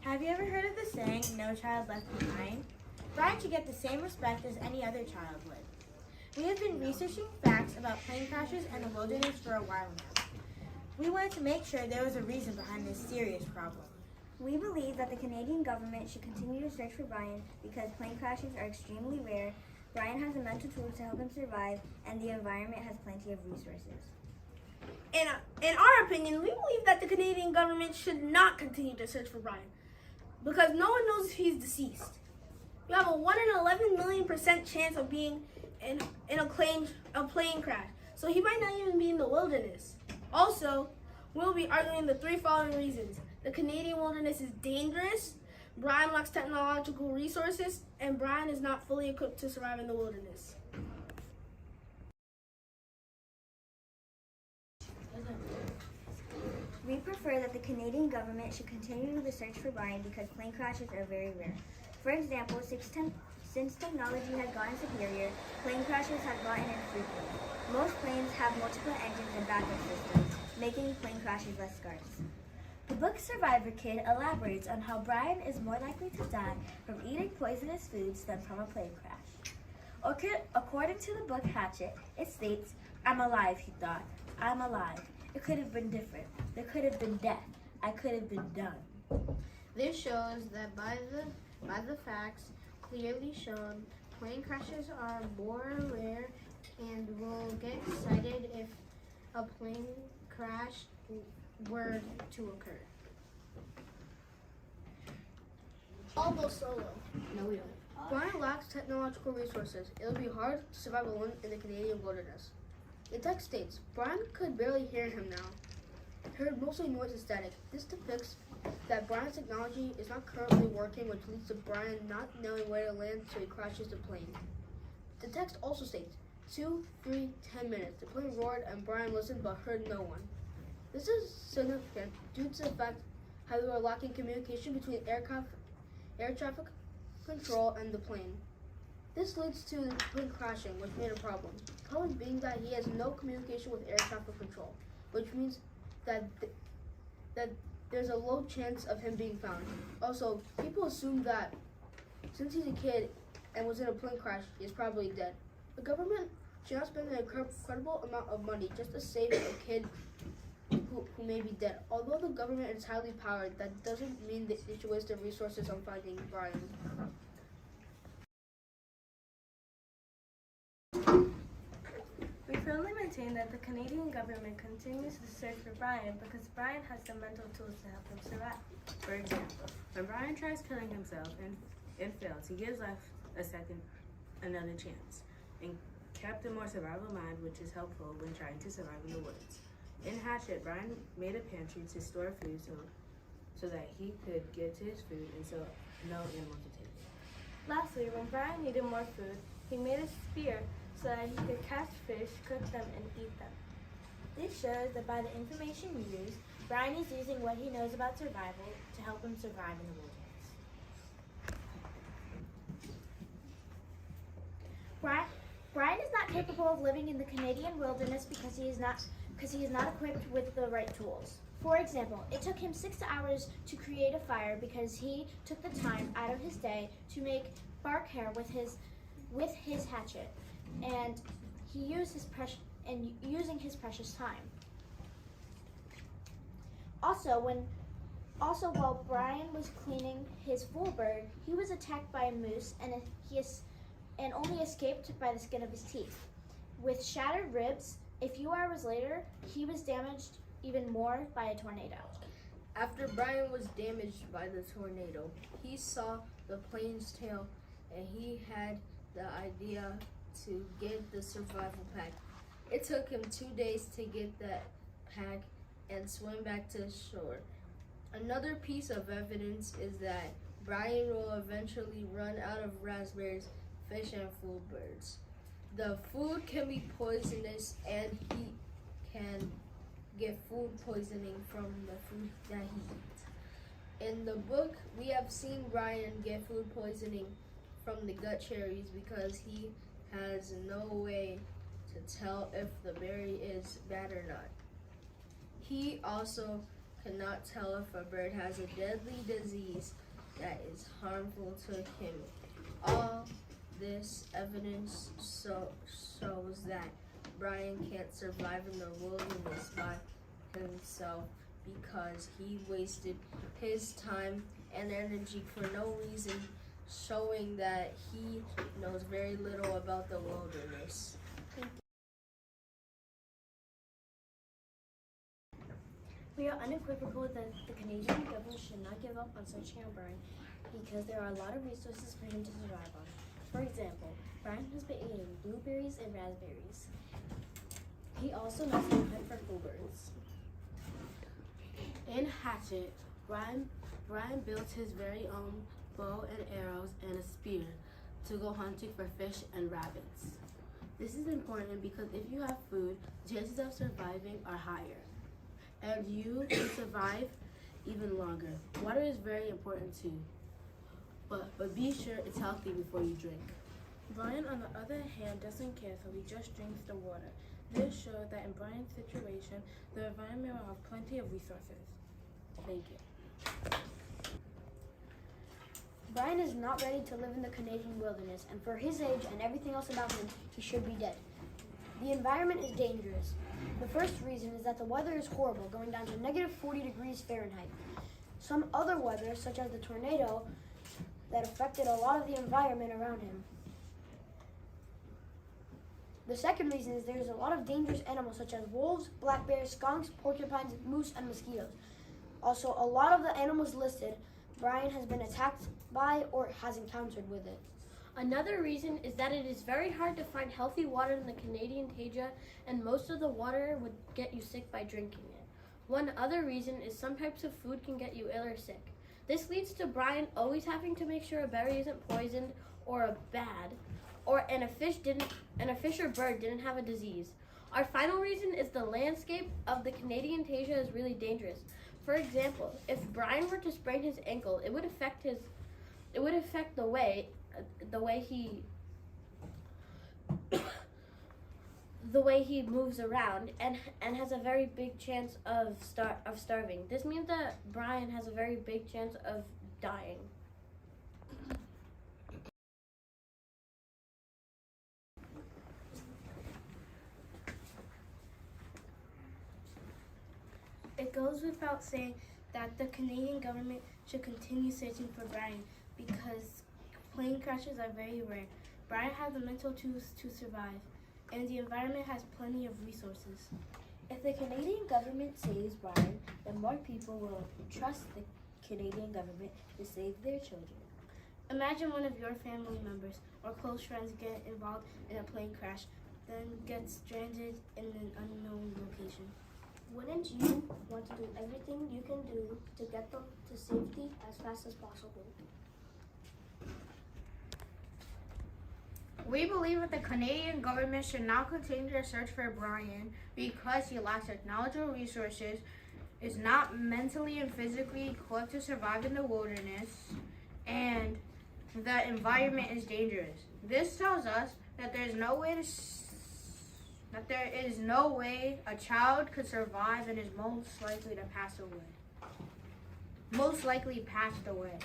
Have you ever heard of the saying, no child left behind? Brian should get the same respect as any other child would. We have been researching facts about plane crashes and the wilderness for a while now. We wanted to make sure there was a reason behind this serious problem. We believe that the Canadian government should continue to search for Brian because plane crashes are extremely rare, Brian has the mental tools to help him survive, and the environment has plenty of resources. In our opinion, we believe that the Canadian government should not continue to search for Brian because no one knows if he's deceased. You have a 1 in 11 million% chance of being in a plane crash, so he might not even be in the wilderness. Also, we'll be arguing the 3 following reasons. The Canadian wilderness is dangerous, Brian lacks technological resources, and Brian is not fully equipped to survive in the wilderness. We prefer that the Canadian government should continue the search for Brian because plane crashes are very rare. For example, since technology has gotten superior, plane crashes have gotten infrequent. Most planes have multiple engines and backup systems, making plane crashes less scarce. The book Survivor Kid elaborates on how Brian is more likely to die from eating poisonous foods than from a plane crash. According to the book Hatchet, it states, "I'm alive," he thought. "I'm alive. It could have been different. There could have been death. I could have been done." This shows that by the facts clearly shown, plane crashes are more rare and will get excited if a plane crash were to occur. I'll go solo. No, we don't. Brian lacks technological resources. It would be hard to survive alone in the Canadian wilderness. The text states, Brian could barely hear him now. He heard mostly noise and static. This depicts that Brian's technology is not currently working, which leads to Brian not knowing where to land, so he crashes the plane. The text also states, 2, 3, 10 minutes. The plane roared and Brian listened but heard no one. This is significant due to the fact how they were lacking communication between air traffic control and the plane. This leads to the plane crashing, which made a problem. The problem being that he has no communication with air traffic control, which means that there's a low chance of him being found. Also, people assume that since he's a kid and was in a plane crash, he's probably dead. The government should not spend an incredible amount of money just to save a kid who may be dead. Although the government is highly powered, that doesn't mean that they should waste their resources on finding Brian. We firmly maintain that the Canadian government continues to search for Brian because Brian has the mental tools to help him survive. For example, when Brian tries killing himself and fails, he gives life another chance, and kept a more survival mind, which is helpful when trying to survive in the woods. In Hatchet, Brian made a pantry to store food so that he could get to his food and so no animal could take it. Lastly, when Brian needed more food, he made a spear so that he could catch fish, cook them, and eat them. This shows that by the information used, Brian is using what he knows about survival to help him survive in the wilderness. Brian is not capable of living in the Canadian wilderness because he is not equipped with the right tools. For example, it took him 6 hours to create a fire because he took the time out of his day to make bark hair with his hatchet, and he used using his precious time. Also, while Brian was cleaning his full bird, he was attacked by a moose and only escaped by the skin of his teeth. With shattered ribs, a few hours later, he was damaged even more by a tornado. After Brian was damaged by the tornado, he saw the plane's tail and he had the idea to get the survival pack. It took him 2 days to get that pack and swim back to shore. Another piece of evidence is that Brian will eventually run out of raspberries, fish, and food birds. The food can be poisonous and he can get food poisoning from the food that he eats. In the book, we have seen Brian get food poisoning from the gut cherries because he has no way to tell if the berry is bad or not. He also cannot tell if a bird has a deadly disease that is harmful to him. All this evidence shows that Brian can't survive in the wilderness by himself because he wasted his time and energy for no reason, showing that he knows very little about the wilderness. We are unequivocal that the Canadian government should not give up on searching for Brian because there are a lot of resources for him to survive on. For example, Brian has been eating blueberries and raspberries. He also knows how to hunt for bluebirds. In Hatchet, Brian built his very own bow and arrows and a spear to go hunting for fish and rabbits. This is important because if you have food, the chances of surviving are higher, and you can survive even longer. Water is very important too, but be sure it's healthy before you drink. Brian, on the other hand, doesn't care, so he just drinks the water. This showed that in Brian's situation, the environment will have plenty of resources. Thank you. Brian is not ready to live in the Canadian wilderness, and for his age and everything else about him, he should be dead. The environment is dangerous. The first reason is that the weather is horrible, going down to -40 degrees Fahrenheit. Some other weather, such as the tornado that affected a lot of the environment around him. The second reason is there's a lot of dangerous animals such as wolves, black bears, skunks, porcupines, moose, and mosquitoes. Also, a lot of the animals listed, Brian has been attacked by or has encountered with it. Another reason is that it is very hard to find healthy water in the Canadian tundra, and most of the water would get you sick by drinking it. One other reason is some types of food can get you ill or sick. This leads to Brian always having to make sure a berry isn't poisoned or and a fish or bird didn't have a disease. Our final reason is the landscape of the Canadian tundra is really dangerous. For example, if Brian were to sprain his ankle, it would affect the way he moves around and has a very big chance of starving. This means that Brian has a very big chance of dying. It goes without saying that the Canadian government should continue searching for Brian because plane crashes are very rare. Brian has the mental tools to survive, and the environment has plenty of resources. If the Canadian government saves Brian, then more people will trust the Canadian government to save their children. Imagine one of your family members or close friends get involved in a plane crash, then gets stranded in an unknown location. Wouldn't you want to do everything you can do to get them to safety as fast as possible? We believe that the Canadian government should not continue to search for Brian because he lacks technological resources, is not mentally and physically equipped to survive in the wilderness, and the environment is dangerous. This tells us that there is no way a child could survive and is most likely to pass away. Most likely passed away.